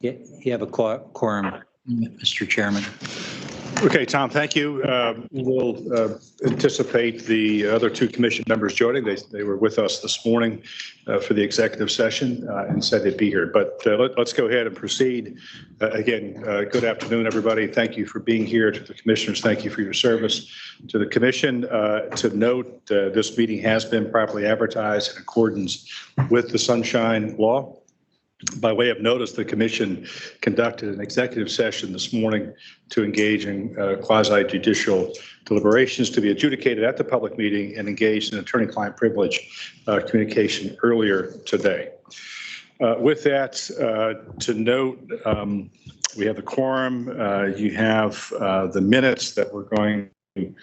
You have a quorum, Mr. Chairman. Okay, Tom, thank you. We'll anticipate the other two commission members joining. They were with us this morning for the executive session and said they'd be here. But let's go ahead and proceed. Again, good afternoon, everybody. Thank you for being here. To the commissioners, thank you for your service. To the commission, to note, this meeting has been properly advertised in accordance with the Sunshine Law. By way of notice, the commission conducted an executive session this morning to engage in quasi-judicial deliberations to be adjudicated at the public meeting and engaged in attorney-client privilege communication earlier today. With that, to note, we have the quorum. You have the minutes that we're going to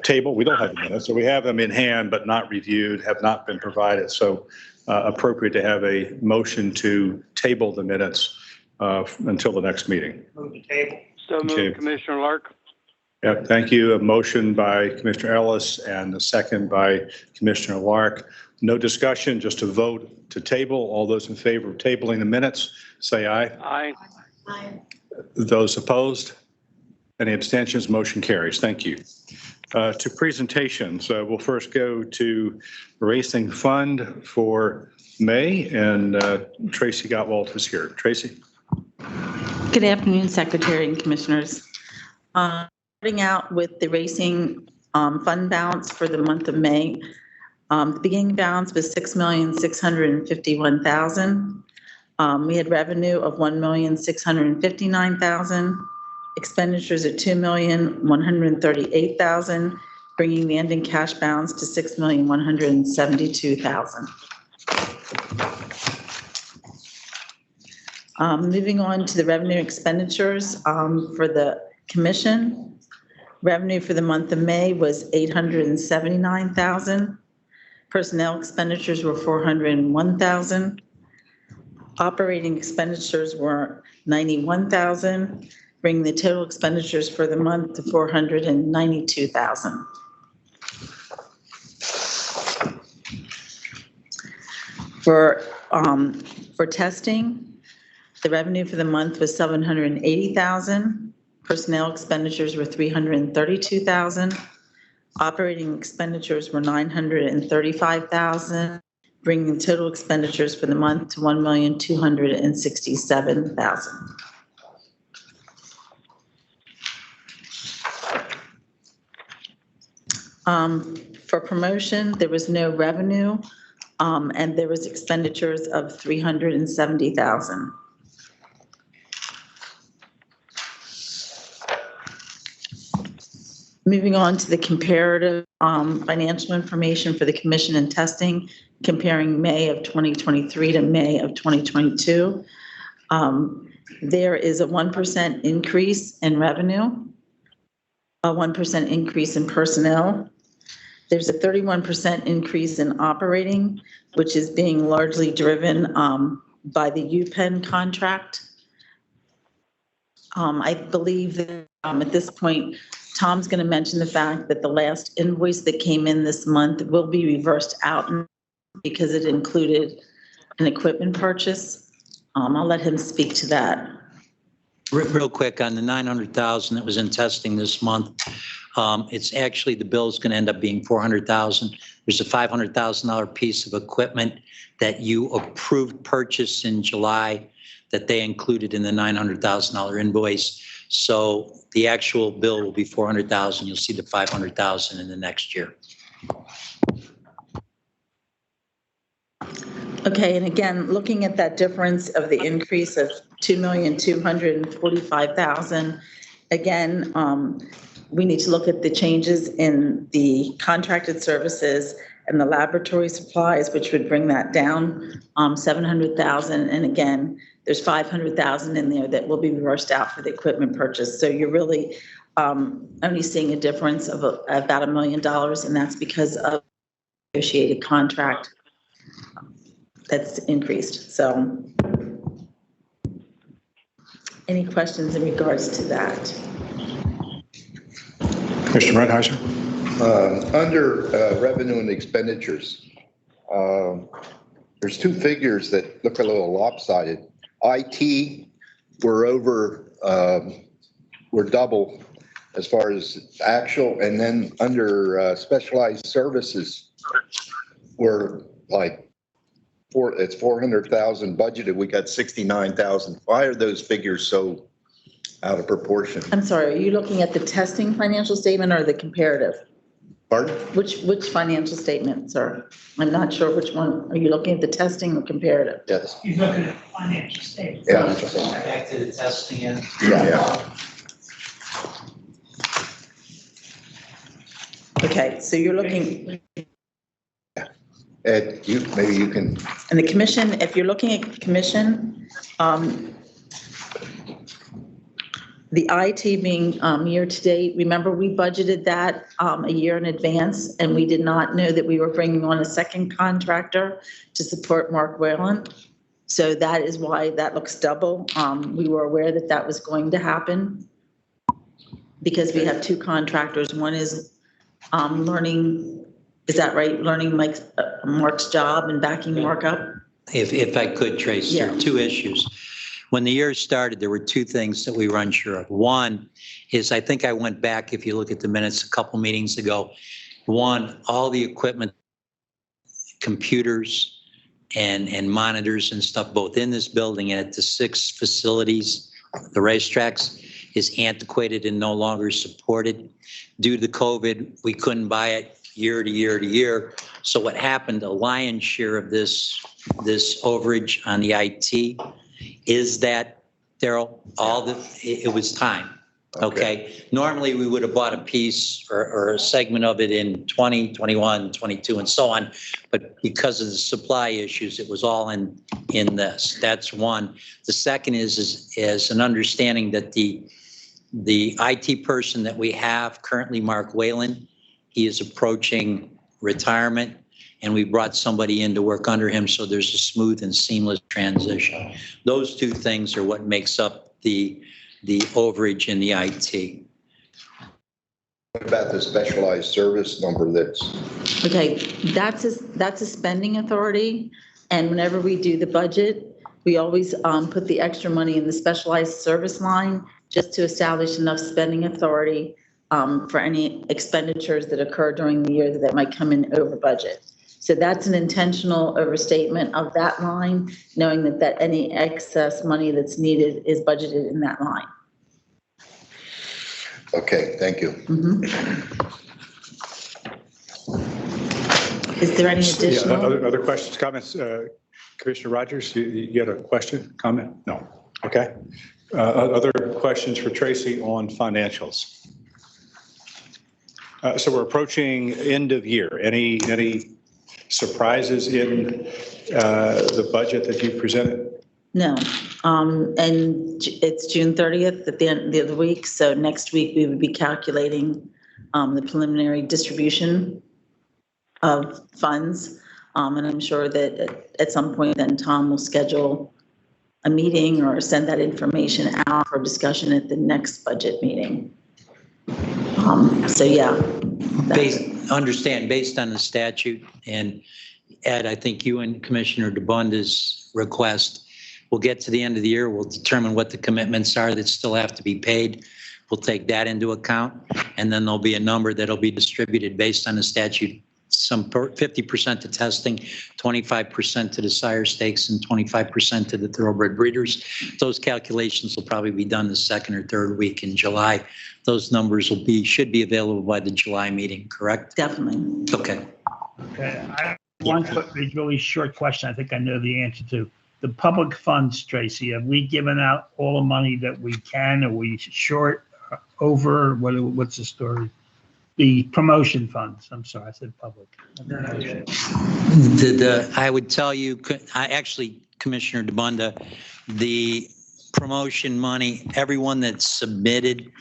table. We don't have the minutes, so we have them in hand but not reviewed, have not been provided. So appropriate to have a motion to table the minutes until the next meeting. Move the table. So moved, Okay. Commissioner Lark. Yeah, thank you. A motion by Commissioner Ellis and a second by Commissioner Lark. No discussion, just a vote to table. All those in favor of tabling the minutes, say aye. Aye. Aye. Those opposed? Any abstentions? Motion carries. Thank you. To presentations, we'll first go to Racing Fund for May, and Tracy Gottwald is here. Tracy. Good afternoon, Secretary and Commissioners. Starting out with the racing fund balance for the month of May. The beginning balance was $6,651,000. We had revenue of $1,659,000. Expenditures at $2,138,000, bringing the ending cash balance to $6,172,000. Moving on to the revenue expenditures for the commission. Revenue for the month of May was $879,000. Personnel expenditures were $401,000. Operating expenditures were $91,000. Bringing the total expenditures for the month to $492,000. For testing, the revenue for the month was $780,000. Personnel expenditures were $332,000. Operating expenditures were $935,000, bringing the total expenditures for the month to $1,267,000. For promotion, there was no revenue, and there was expenditures of $370,000. Moving on to the comparative financial information for the commission and testing, comparing May of 2023 to May of 2022. There is a 1% increase in revenue, a 1% increase in personnel. There's a 31% increase in operating, which is being largely driven by the UPenn contract. I believe that at this point, Tom's going to mention the fact that the last invoice that came in this month will be reversed out because it included an equipment purchase. I'll let him speak to that. Real quick on the $900,000 that was in testing this month. It's actually, the bill is going to end up being $400,000. There's a $500,000 piece of equipment that you approved purchase in July that they included in the $900,000 invoice. So the actual bill will be $400,000. You'll see the $500,000 in the next year. Okay, and again, looking at that difference of the increase of $2,245,000, again, we need to look at the changes in the contracted services and the laboratory supplies, which would bring that down $700,000. And again, there's $500,000 in there that will be reversed out for the equipment purchase. So you're really only seeing a difference of about $1 million, and that's because of the negotiated contract that's increased. So any questions in regards to that? Mr. Redheiser. Under revenue and expenditures, there's two figures that look a little lopsided. IT we're over, we're double as far as actual, and then under specialized services, we're like it's 400,000 budgeted. We got 69,000. Why are those figures so out of proportion? I'm sorry, are you looking at the testing financial statement or the comparative? Pardon? Which financial statement, sir? I'm not sure which one. Are you looking at the testing or comparative? Yes. He's looking at financial statements. Yeah. Back to the testing end. Yeah. Okay, so you're looking, Ed, maybe you can. and the commission, if you're looking at commission, the IT being year to date, remember we budgeted that a year in advance, and we did not know that we were bringing on a second contractor to support Mark Whalen. So that is why that looks double. We were aware that that was going to happen because we have two contractors. One is learning, is that right? Learning Mark's job and backing Mark up? If I could, Trace, there Yeah. are two issues. When the year started, there were two things that we were unsure of. One is, I think I went back, if you look at the minutes a couple meetings ago, one, all the equipment, computers and monitors and stuff, both in this building and at the 6 facilities, the racetracks, is antiquated and no longer supported. Due to COVID, we couldn't buy it year to year to year. So what happened, a lion's share of this overage on the IT is that, Daryl, it was time. Okay. Normally, we would have bought a piece or a segment of it in 20, 21, 22, and so on. But because of the supply issues, it was all in this. That's one. The second is an understanding that the IT person that we have currently, Mark Whalen, he is approaching retirement, and we brought somebody in to work under him, so there's a smooth and seamless transition. Those two things are what makes up the overage in the IT. What about the specialized service number that's? Okay, that's a spending authority, and whenever we do the budget, we always put the extra money in the specialized service line just to establish enough spending authority for any expenditures that occur during the year that might come in over budget. So that's an intentional overstatement of that line, knowing that any excess money that's needed is budgeted in that line. Okay, thank you. Is there any additional? Yeah, other questions, comments? Commissioner Rogers, you had a question, comment? No. Okay. Other questions for Tracy on financials? So we're approaching end of year. Any surprises in the budget that you presented? No. And it's June 30th at the end of the week. So next week we would be calculating the preliminary distribution of funds. And I'm sure that at some point then Tom will schedule a meeting or send that information out for discussion at the next budget meeting. So yeah. Based on the statute, and Ed, I think you and Commissioner DeBunda's request, we'll get to the end of the year, we'll determine what the commitments are that still have to be paid. We'll take that into account, and then there'll be a number that'll be distributed based on the statute, some 50% to testing, 25% to the sire stakes, and 25% to the thoroughbred breeders. Those calculations will probably be done the second or third week in July. Those numbers should be available by the July meeting, correct? Definitely. Okay. Okay, one really short question I think I know the answer to. The public funds, Tracy, have we given out all the money that we can? Are we short, over? What's the story? The promotion funds. I'm sorry, I said public. I would tell you, actually, Commissioner DeBunda, the promotion money, everyone that's submitted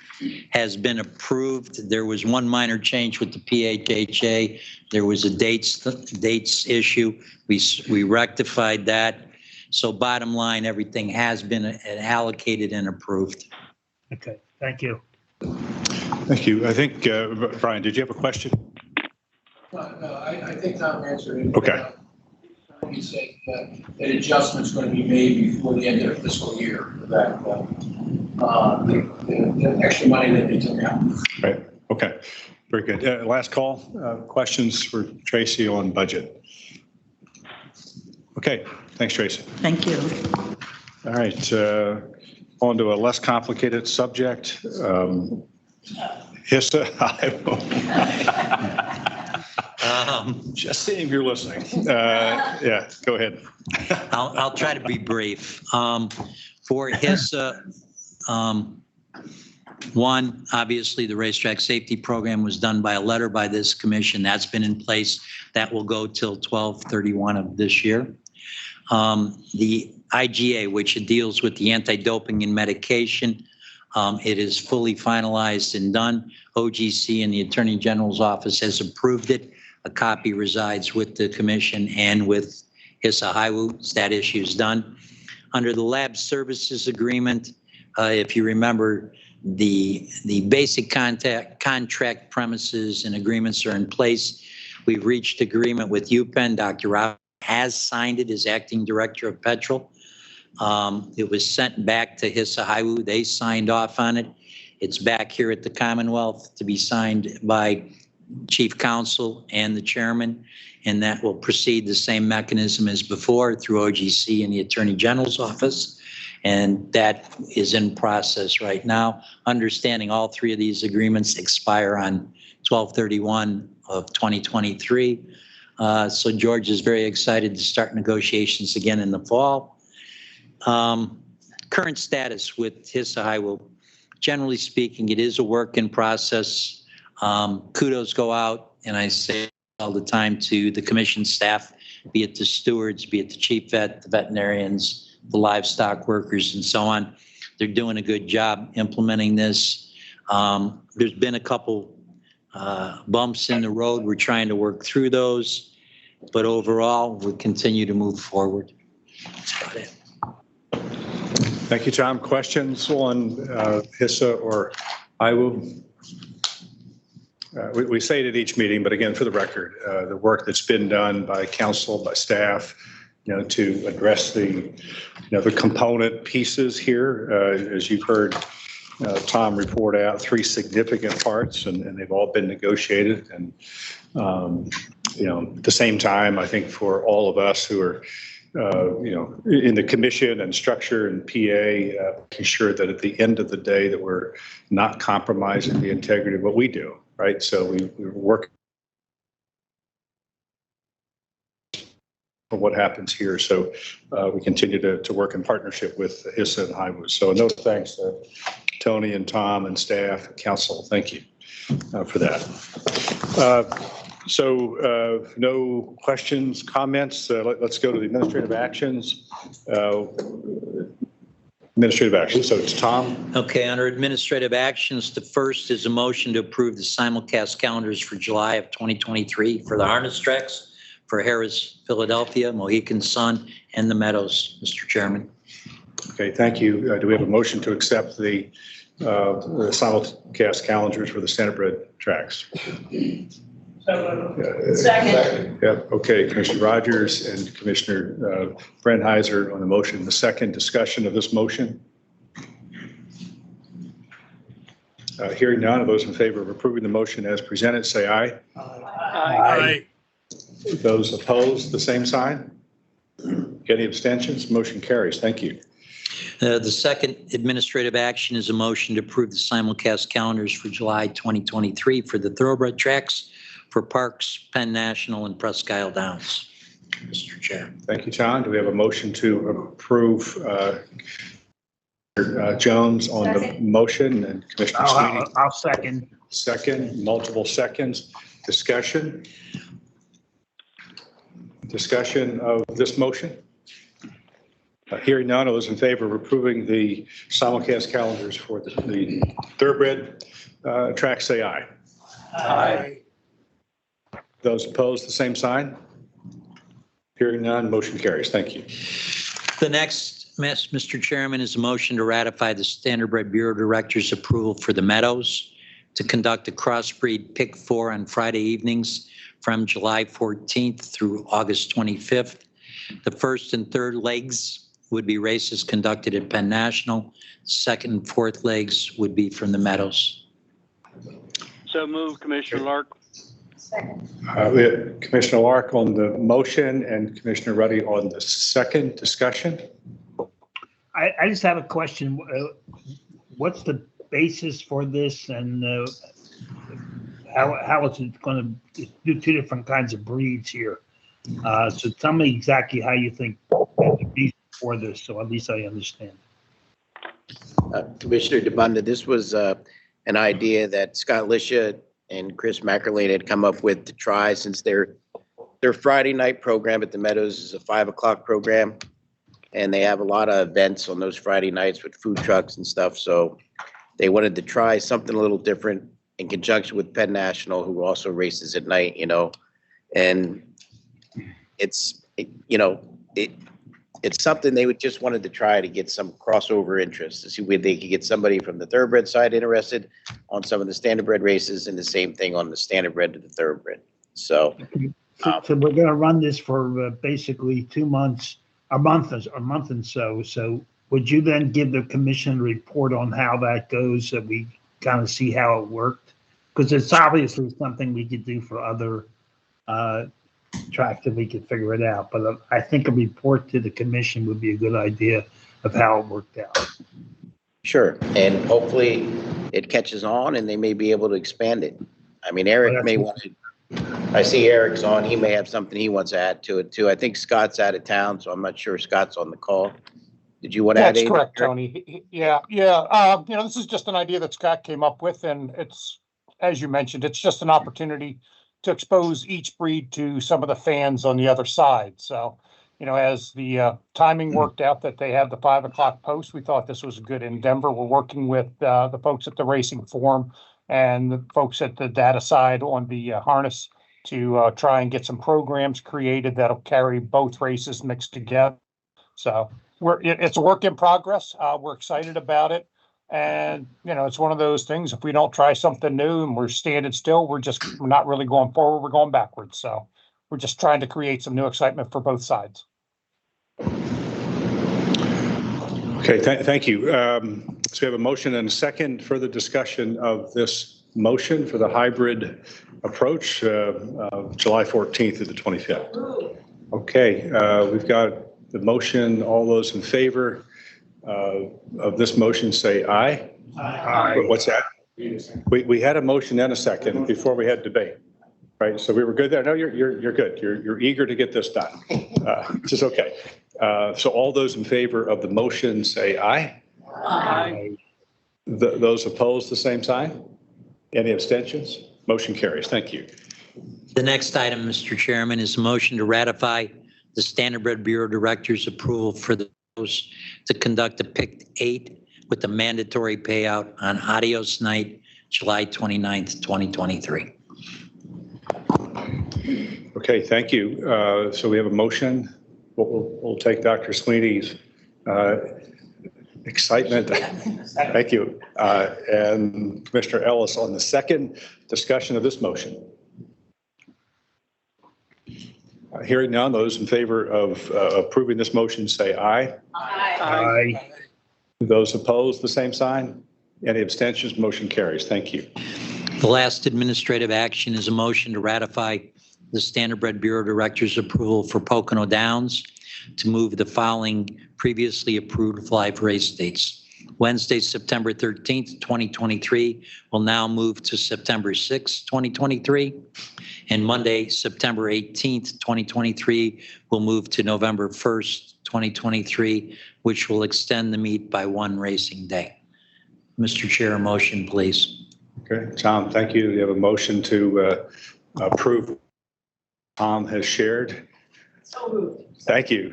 has been approved. There was one minor change with the PHHA. There was a dates issue. We rectified that. So bottom line, everything has been allocated and approved. Okay, thank you. Thank you. I think, Brian, did you have a question? No, I think Tom answered it. Okay. When you say an adjustment's going to be made before the end of the fiscal year for that, the extra money that they took out. Right. Okay. Very good. Last call. Questions for Tracy on budget? Okay. Thanks, Tracy. Thank you. All right. On to a less complicated subject. HISA. Just seeing if you're listening. Yeah, go ahead. I'll try to be brief. For HISA, one, obviously, the racetrack safety program was done by a letter by this commission. That's been in place. That will go till 12/31 of this year. The IGA, which deals with the anti-doping and medication, it is fully finalized and done. OGC and the Attorney General's office has approved it. A copy resides with the commission and with HISA HIWU. That issue is done. Under the lab services agreement, if you remember, the basic contract premises and agreements are in place. We've reached agreement with UPenn. Dr. Rob has signed it as acting director of Petrol. It was sent back to HISA HIWU. They signed off on it. It's back here at the Commonwealth to be signed by Chief Counsel and the chairman, and that will proceed the same mechanism as before through OGC and the Attorney General's office. And that is in process right now. Understanding all three of these agreements expire on 12/31 of 2023. So George is very excited to start negotiations again in the fall. Current status with HISA HIWU. Generally speaking, it is a work in process. Kudos go out, and I say all the time, to the commission staff, be it the stewards, be it the chief vet, the veterinarians, the livestock workers, and so on. They're doing a good job implementing this. There's been a couple bumps in the road. We're trying to work through those, but overall, we continue to move forward. That's about it. Thank you, Tom. Questions on HISA or HIWU? We say it at each meeting, but again, for the record, the work that's been done by council, by staff, to address the component pieces here, as you've heard Tom report out, three significant parts, and they've all been negotiated. And at the same time, I think for all of us who are in the commission and structure and PA, making sure that at the end of the day that we're not compromising the integrity of what we do, right? So we work for what happens here. So we continue to work in partnership with HISA and HIWU. So no thanks to Tony and Tom and staff and council. Thank you for that. So no questions, comments. Let's go to the administrative actions. Administrative actions. So it's Tom. Okay, under administrative actions, the first is a motion to approve the simulcast calendars for July of 2023 for the harness tracks for Harris, Philadelphia, Mohegan Sun, and the Meadows, Mr. Chairman. Okay, thank you. Do we have a motion to accept the simulcast calendars for the Standardbred tracks? Second. Yeah, okay, Commissioner Rogers and Commissioner Brandheiser on the motion. The second discussion of this motion. Hearing none of those in favor of approving the motion as presented, say aye. Aye. Those opposed, the same sign. Any abstentions? Motion carries. Thank you. The second administrative action is a motion to approve the simulcast calendars for July 2023 for the Thoroughbred tracks for Parks, Penn National, and Presque Isle Downs. Mr. Chair. Thank you, John. Do we have a motion to approve Jones on the motion and Commissioner Sweeney? I'll second. Second, multiple seconds. Discussion? Discussion of this motion? Hearing none, all those in favor of approving the simulcast calendars for the Thoroughbred track, say aye. Aye. Those opposed, the same sign. Hearing none, motion carries. Thank you. The next, Mr. Chairman, is a motion to ratify the Standardbred Bureau Director's approval for the Meadows to conduct a crossbreed pick 4 on Friday evenings from July 14th through August 25th. The first and third legs would be races conducted at Penn National. Second and fourth legs would be from the Meadows. So move, Commissioner Lark. We have Commissioner Lark on the motion and Commissioner Ruddy on the second. Discussion. I just have a question. What's the basis for this, and how is it going to do two different kinds of breeds here? So tell me exactly how you think the reason for this, so at least I understand. Commissioner DeBunda, this was an idea that Scott Lisha and Chris Mackerlane had come up with to try, since their Friday night program at the Meadows is a 5 o'clock program, and they have a lot of events on those Friday nights with food trucks and stuff. So they wanted to try something a little different in conjunction with Penn National, who also races at night, and it's something they would just wanted to try to get some crossover interest, to see where they could get somebody from the thoroughbred side interested on some of the standardbred races, and the same thing on the standardbred to the thoroughbred. So we're going to run this for basically 2 months, a month and so. So would you then give the commission a report on how that goes, so we kind of see how it worked? Because it's obviously something we could do for other tracks if we could figure it out. But I think a report to the commission would be a good idea of how it worked out. sure, and hopefully it catches on and they may be able to expand it. I mean, Eric may want to, I see Eric's on, he may have something he wants to add to it too. I think Scott's out of town, so I'm not sure Scott's on the call. Did you want to add That's anything? correct, Tony. Yeah. This is just an idea that Scott came up with, and it's, as you mentioned, it's just an opportunity to expose each breed to some of the fans on the other side. So, as the timing worked out that they had the 5 o'clock post, we thought this was good in Denver. We're working with the folks at the Racing Forum and the folks at the data side on the harness to try and get some programs created that'll carry both races mixed together. So it's a work in progress. We're excited about it. And, it's one of those things, if we don't try something new and we're standing still, we're not really going forward, we're going backwards. So we're just trying to create some new excitement for both sides. Okay, thank you. So we have a motion and a second. Further discussion of this motion for the hybrid approach, July 14th to the 25th. Okay, we've got the motion. All those in favor of this motion say aye. Aye. What's that? We had a motion and a second before we had debate, right? So we were good there. No, you're good. You're eager to get this done, which is okay. So all those in favor of the motion say aye. Aye. Those opposed, the same sign. Any abstentions? Motion carries. Thank you. The next item, Mr. Chairman, is a motion to ratify the Standardbred Bureau Director's approval for those to conduct a Pick 8 with the mandatory payout on Adios Night, July 29th, 2023. Okay, thank you. So we have a motion. We'll take Dr. Sweeney's excitement. Thank you. And Commissioner Ellis on the second discussion of this motion. Hearing none, those in favor of approving this motion say aye. Aye. Those opposed, the same sign. Any abstentions? Motion carries. Thank you. The last administrative action is a motion to ratify the Standardbred Bureau Director's approval for Pocono Downs to move the following previously approved live race dates. Wednesday, September 13th, 2023 will now move to September 6th, 2023. And Monday, September 18th, 2023 will move to November 1st, 2023, which will extend the meet by one racing day. Mr. Chair, a motion, please. Okay, Tom, thank you. You have a motion to approve. Tom has shared. So moved. Thank you.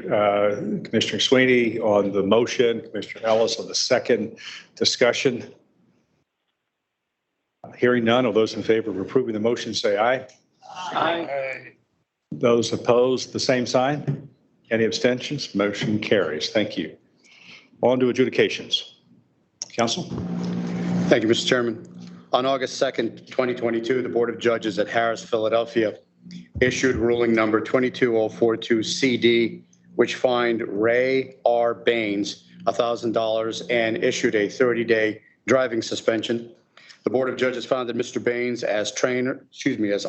Commissioner Sweeney on the motion, Commissioner Ellis on the second discussion. Hearing none, all those in favor of approving the motion say aye. Aye. Those opposed, the same sign. Any abstentions? Motion carries. Thank you. On to adjudications. Counsel? Thank you, Mr. Chairman. On August 2nd, 2022, the Board of Judges at Harris, Philadelphia issued ruling number 22042 CD which fined Ray R. Baines $1,000 and issued a 30-day driving suspension. The Board of Judges found that Mr. Baines, as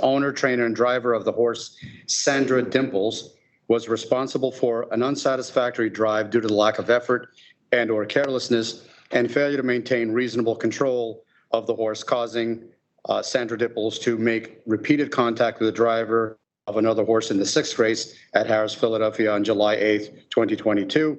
owner, trainer, and driver of the horse Sandra Dimples, was responsible for an unsatisfactory drive due to the lack of effort and/or carelessness and failure to maintain reasonable control of the horse, causing Sandra Dimples to make repeated contact with the driver of another horse in the 6th race at Harris, Philadelphia on July 8th, 2022.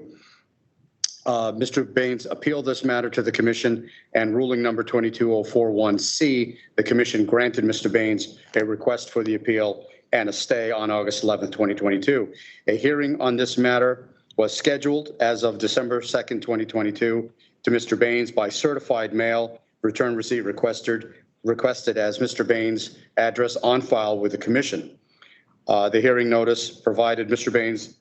Mr. Baines appealed this matter to the commission, and ruling number 22041C, the commission granted Mr. Baines a request for the appeal and a stay on August 11th, 2022. A hearing on this matter was scheduled as of December 2nd, 2022 to Mr. Baines by certified mail, return receipt requested as Mr. Baines' address on file with the commission. The hearing notice provided Mr. Baines'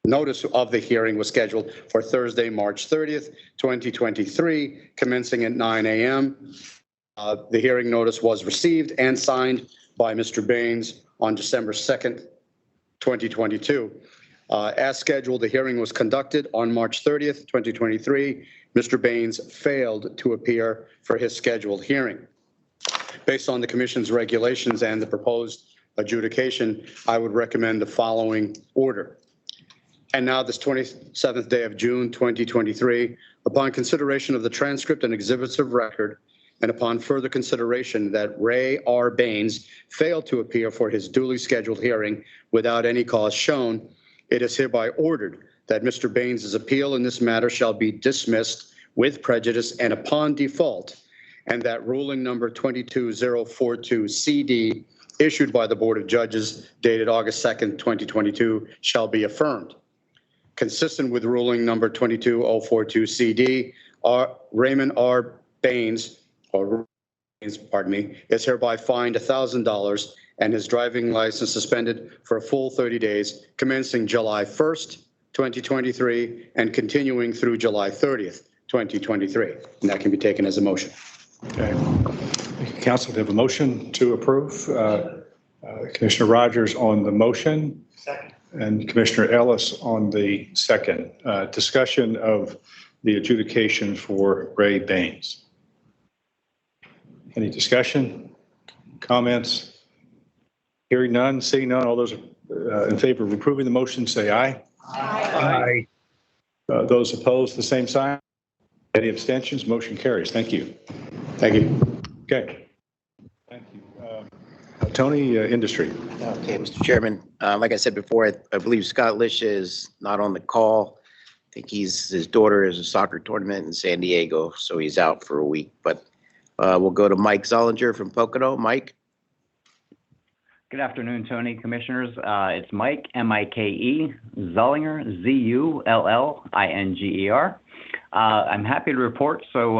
notice of the hearing was scheduled for Thursday, March 30th, 2023, commencing at 9 a.m. The hearing notice was received and signed by Mr. Baines on December 2nd, 2022. As scheduled, the hearing was conducted on March 30th, 2023. Mr. Baines failed to appear for his scheduled hearing. Based on the commission's regulations and the proposed adjudication, I would recommend the following order. And now, this 27th day of June, 2023, upon consideration of the transcript and exhibits of record, and upon further consideration that Ray R. Baines failed to appear for his duly scheduled hearing without any cause shown, it is hereby ordered that Mr. Baines' appeal in this matter shall be dismissed with prejudice and upon default, and that ruling number 22042 CD issued by the Board of Judges dated August 2nd, 2022 shall be affirmed. Consistent with ruling number 22042 CD, Raymond R. Baines, is hereby fined $1,000 and his driving license suspended for a full 30 days, commencing July 1st, 2023, and continuing through July 30th, 2023. And that can be taken as a motion. Okay. Council, we have a motion to approve. Commissioner Rogers on the motion. Second. And Commissioner Ellis on the second. Discussion of the adjudication for Ray Baines. Any discussion, comments? Hearing none, seeing none, all those in favor of approving the motion say aye. Aye. Those opposed, the same sign. Any abstentions? Motion carries. Thank you. Thank you. Okay. Thank you. Tony, industry. Okay, Mr. Chairman, like I said before, I believe Scott Lisha is not on the call. I think his daughter is a soccer tournament in San Diego, so he's out for a week. But we'll go to Mike Zollinger from Pocono. Mike. Good afternoon, Tony, commissioners. It's Mike, M-I-K-E, Zollinger, Z-U-L-L-I-N-G-E-R. I'm happy to report, so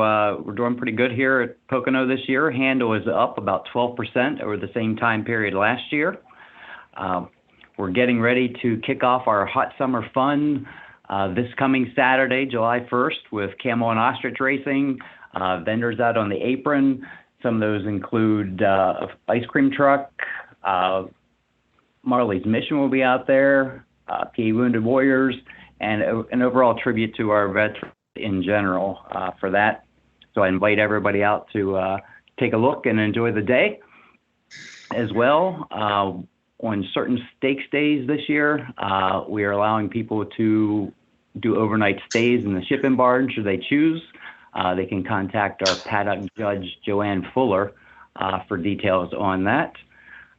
we're doing pretty good here at Pocono this year. Handle is up about 12% over the same time period last year. We're getting ready to kick off our Hot Summer Fun this coming Saturday, July 1st, with camel and ostrich racing, vendors out on the apron. Some of those include ice cream truck, Marley's Mission will be out there, PA Wounded Warriors, and an overall tribute to our veterans in general for that. So I invite everybody out to take a look and enjoy the day. As well, on certain stakes days this year, we are allowing people to do overnight stays in the shipping barn should they choose. They can contact our paddock judge, Joanne Fuller, for details on that.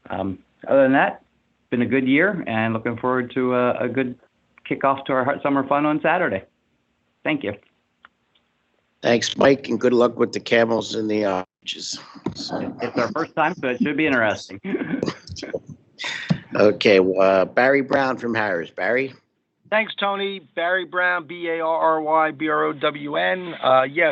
Other than that, it's been a good year and looking forward to a good kickoff to our Hot Summer Fun on Saturday. Thank you. Thanks, Mike, and good luck with the camels and the ostriches. It's our first time, so it should be interesting. Okay, Barry Brown from Harris. Barry? Thanks, Tony. Barry Brown, B-A-R-R-Y, B-R-O-W-N.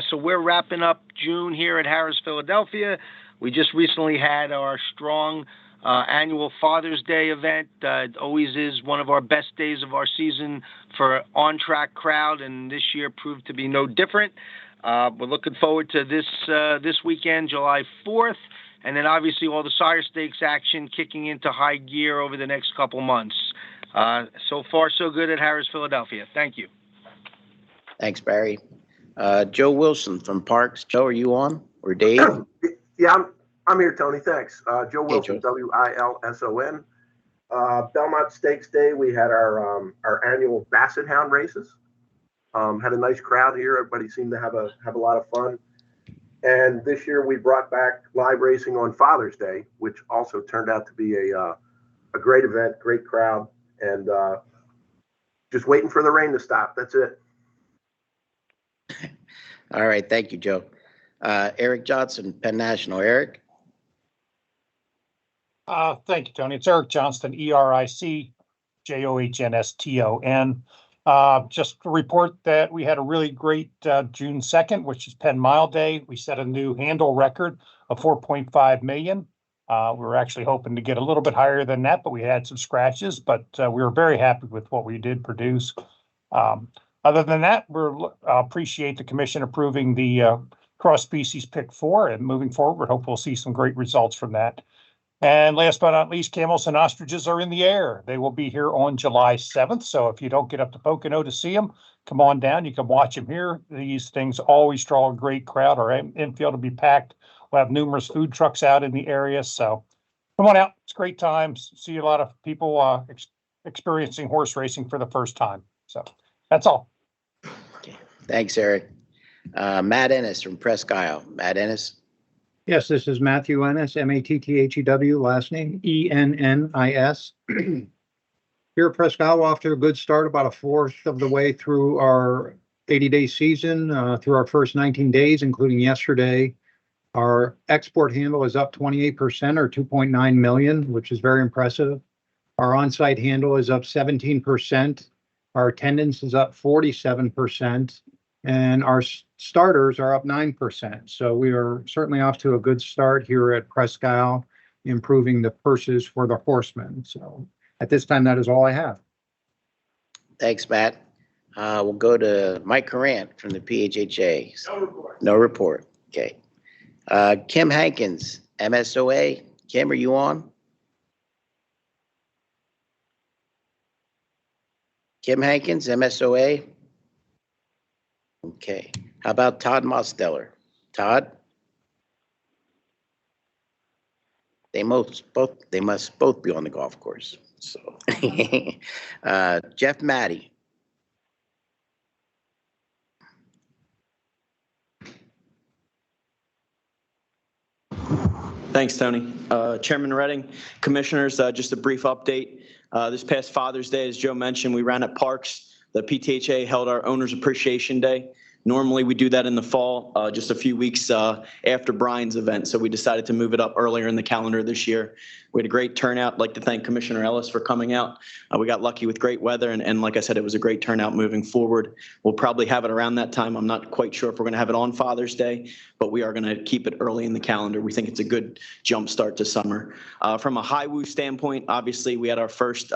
So we're wrapping up June here at Harris, Philadelphia. We just recently had our strong annual Father's Day event. It always is one of our best days of our season for on-track crowd, and this year proved to be no different. We're looking forward to this weekend, July 4th, and then obviously all the sire stakes action kicking into high gear over the next couple months. So far, so good at Harris Philadelphia. Thank you. Thanks, Barry. Joe Wilson from Parks. Joe, are you on? Or Dave? Yeah, I'm here, Tony. Thanks. Joe Hey, Wilson, Joe. Wilson. Belmont Stakes Day, we had our annual Basset Hound races. Had a nice crowd here. Everybody seemed to have a lot of fun. And this year we brought back live racing on Father's Day, which also turned out to be a great event, great crowd, and just waiting for the rain to stop. That's it. All right. Thank you, Joe. Eric Johnson, Penn National. Eric? Thank you, Tony. It's Eric Johnston, ERIC JOHNSTON. Just to report that we had a really great June 2nd, which is Penn Mile Day. We set a new handle record of 4.5 million. We were actually hoping to get a little bit higher than that, but we had some scratches, but we were very happy with what we did produce. Other than that, we appreciate the commission approving the cross-species pick 4, and moving forward, hope we'll see some great results from that. And last but not least, camels and ostriches are in the air. They will be here on July 7th. So if you don't get up to Pocono to see them, come on down. You can watch them here. These things always draw a great crowd. Our infield will be packed. We'll have numerous food trucks out in the area. So come on out. It's great times. See a lot of people experiencing horse racing for the first time. So that's all. Okay. Thanks, Eric. Matt Ennis from Presque Isle. Matt Ennis. Yes, this is Matthew Ennis, Matthew, last name Ennis. Here at Presque Isle, off to a good start, about a fourth of the way through our 80-day season, through our first 19 days, including yesterday. Our export handle is up 28% or 2.9 million, which is very impressive. Our on-site handle is up 17%. Our attendance is up 47%. And our starters are up 9%. So we are certainly off to a good start here at Presque Isle, improving the purses for the horsemen. So at this time, that is all I have. Thanks, Matt. We'll go to Mike Corrant from the PHHA. No report. No report. Okay. Kim Hankins, MSOA. Kim, are you on? Kim Hankins, MSOA. Okay. How about Todd Mosteller? Todd? They must both be on the golf course. So Jeff Matty. Thanks, Tony. Chairman Redding, Commissioners, just a brief update. This past Father's Day, as Joe mentioned, we ran at Parks. The PTHA held our Owners Appreciation Day. Normally, we do that in the fall, just a few weeks after Brian's event. So we decided to move it up earlier in the calendar this year. We had a great turnout. I'd like to thank Commissioner Ellis for coming out. We got lucky with great weather. And like I said, it was a great turnout moving forward. We'll probably have it around that time. I'm not quite sure if we're going to have it on Father's Day, but we are going to keep it early in the calendar. We think it's a good jump start to summer. From a Highwoo standpoint, obviously, we had our first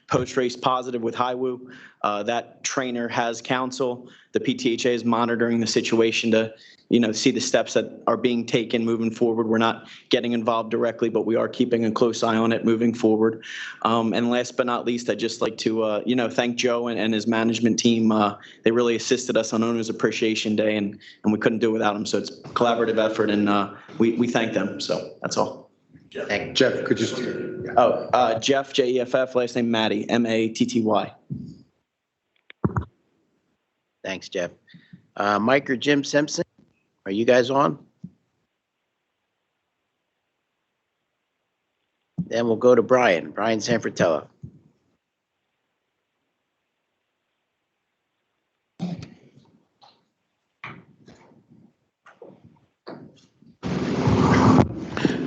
post-race positive with Highwoo. That trainer has counsel. The PTHA is monitoring the situation to, see the steps that are being taken moving forward. We're not getting involved directly, but we are keeping a close eye on it moving forward. And last but not least, I'd just like to, thank Joe and his management team. They really assisted us on Owners Appreciation Day, and we couldn't do it without them. So it's a collaborative effort, and we thank them. So that's all. Jeff, could you? Jeff, Jeff, last name Matty, Matty. Thanks, Jeff. Mike or Jim Simpson, are you guys on? Then we'll go to Brian Sanfratello.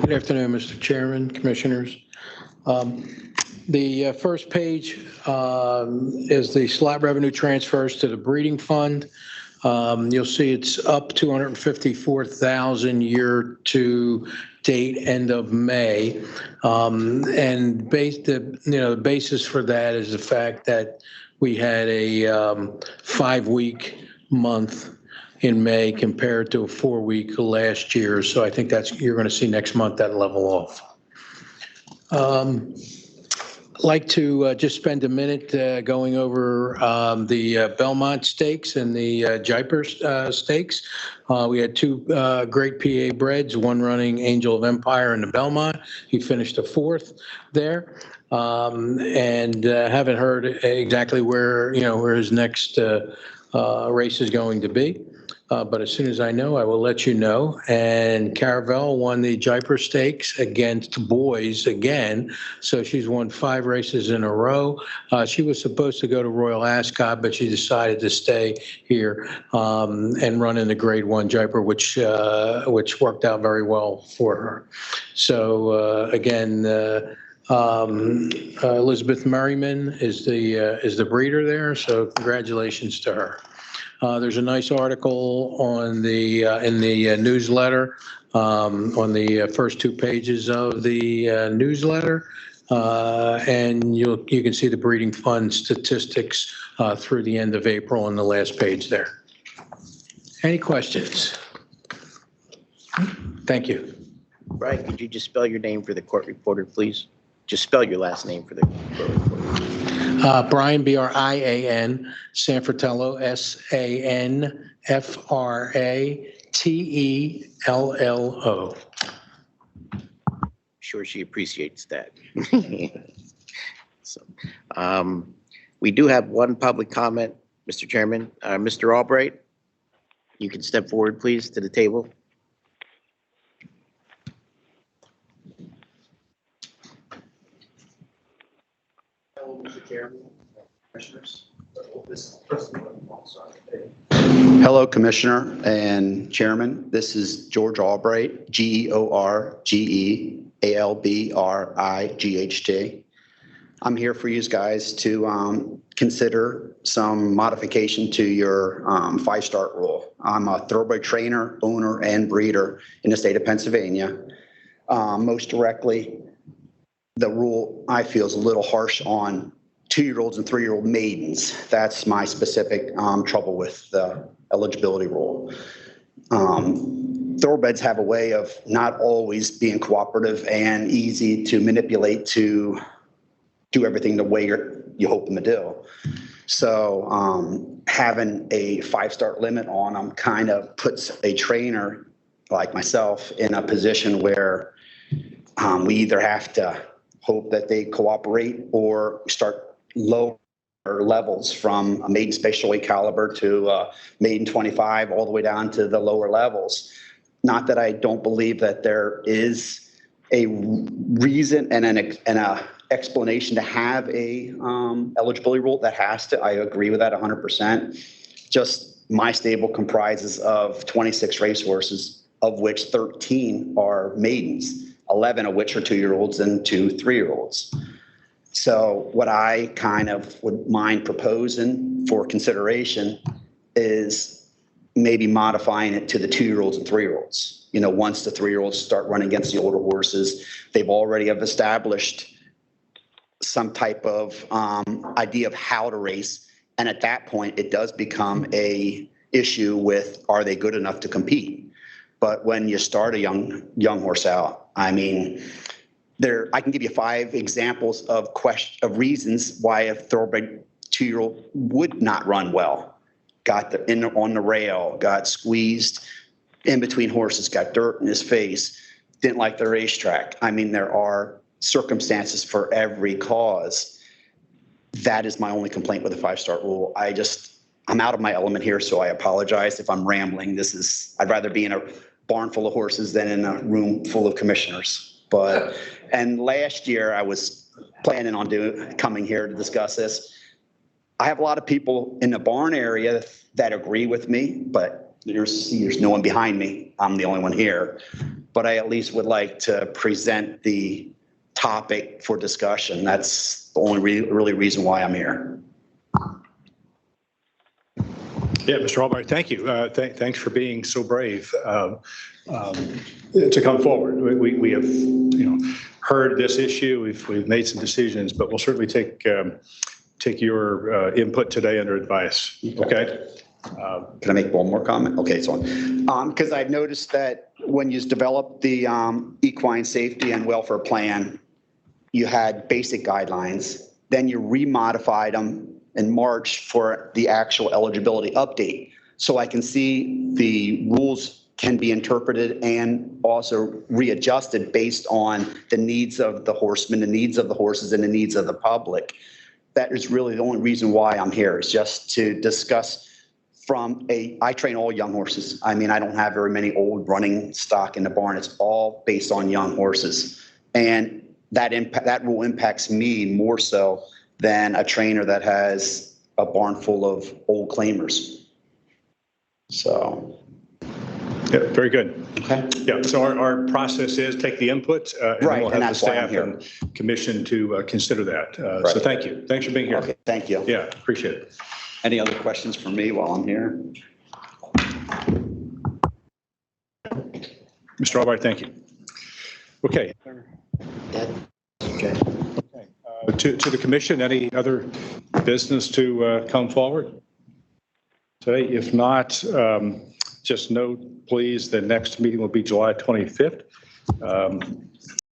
Good afternoon, Mr. Chairman, Commissioners. The first page is the slot revenue transfers to the breeding fund. You'll see it's up 254,000 year to date, end of May. And the basis for that is the fact that we had a 5-week month in May compared to a 4-week last year. So I think you're going to see next month that level off. like to just spend a minute going over the Belmont Stakes and the Jaipur Stakes. We had two great PA breds, one running Angel of Empire in the Belmont. He finished a fourth there. And haven't heard exactly where his next race is going to be. But as soon as I know, I will let you know. And Caravel won the Jaipur Stakes against boys again. So she's won 5 races in a row. She was supposed to go to Royal Ascot, but she decided to stay here and run in the Grade 1 Jaipur, which worked out very well for her. So again, Elizabeth Merriman is the breeder there. So congratulations to her. There's a nice article on the in the newsletter on the first 2 pages of the newsletter, and you can see the breeding fund statistics through the end of April on the last page there. Any questions? Thank you. Brian, could you just spell your name for the court reporter, please? Just spell your last name for the court reporter. Brian, Brian, Sanfratello, Sanfratello. Sure, she appreciates that. So, we do have one public comment, Mr. Chairman. Mr. Albright, you can step forward, please, to the table. Hello, Commissioner and Chairman. This is George Albright, GeorgeAlbright. I'm here for you guys to consider some modification to your 5-start rule. I'm a thoroughbred trainer, owner, and breeder in the state of Pennsylvania. Most directly, the rule I feel is a little harsh on 2-year-olds and 3-year-old maidens. That's my specific trouble with the eligibility rule. Thoroughbreds have a way of not always being cooperative and easy to manipulate to do everything the way you hope them to do. So having a 5-start limit on them kind of puts a trainer like myself in a position where we either have to hope that they cooperate or start lower levels from a maiden special weight caliber to maiden 25 all the way down to the lower levels. Not that I don't believe that there is a reason and a explanation to have a eligibility rule that has to. I agree with that 100%. Just my stable comprises of 26 racehorses, of which 13 are maidens, 11 of which are 2-year-olds and 2 3-year-olds. So what I kind of would mind proposing for consideration is maybe modifying it to the 2-year-olds and 3-year-olds. Once the 3-year-olds start running against the older horses, they've already have established some type of idea of how to race. And at that point, it does become a issue with, are they good enough to compete? But when you start a young horse out, I mean, I can give you 5 examples of reasons why a thoroughbred 2-year-old would not run well. Got on the rail, got squeezed in between horses, got dirt in his face, didn't like the racetrack. I mean, there are circumstances for every cause. That is my only complaint with the 5-start rule. I'm out of my element here, so I apologize if I'm rambling. I'd rather be in a barn full of horses than in a room full of commissioners. And last year I was planning on coming here to discuss this. I have a lot of people in the barn area that agree with me, but there's no one behind me. I'm the only one here. But I at least would like to present the topic for discussion. That's the only really reason why I'm here. Yeah, Mr. Albright, thank you. Thanks for being so brave to come forward. We have, heard this issue. We've made some decisions, but we'll certainly take your input today under advice. Okay. Can I make one more comment? Okay, it's on. Because I've noticed that when you develop the equine safety and welfare plan, you had basic guidelines, then you remodified them in March for the actual eligibility update. So I can see the rules can be interpreted and also readjusted based on the needs of the horsemen, the needs of the horses, and the needs of the public. That is really the only reason why I'm here, is just to discuss I train all young horses. I mean, I don't have very many old running stock in the barn. It's all based on young horses. And that rule impacts me more so than a trainer that has a barn full of old claimers. So. Yeah, very good. Okay. Yeah, so our process is take the input, and Right, we'll and have the that's why I'm staff here. and commission to consider that. Right. So thank you. Thanks for being here. Okay, thank you. Yeah, appreciate it. Any other questions for me while I'm here? Mr. Albright, thank you. Okay. Okay. To the commission, any other business to come forward today? If not, just note, please, the next meeting will be July 25th.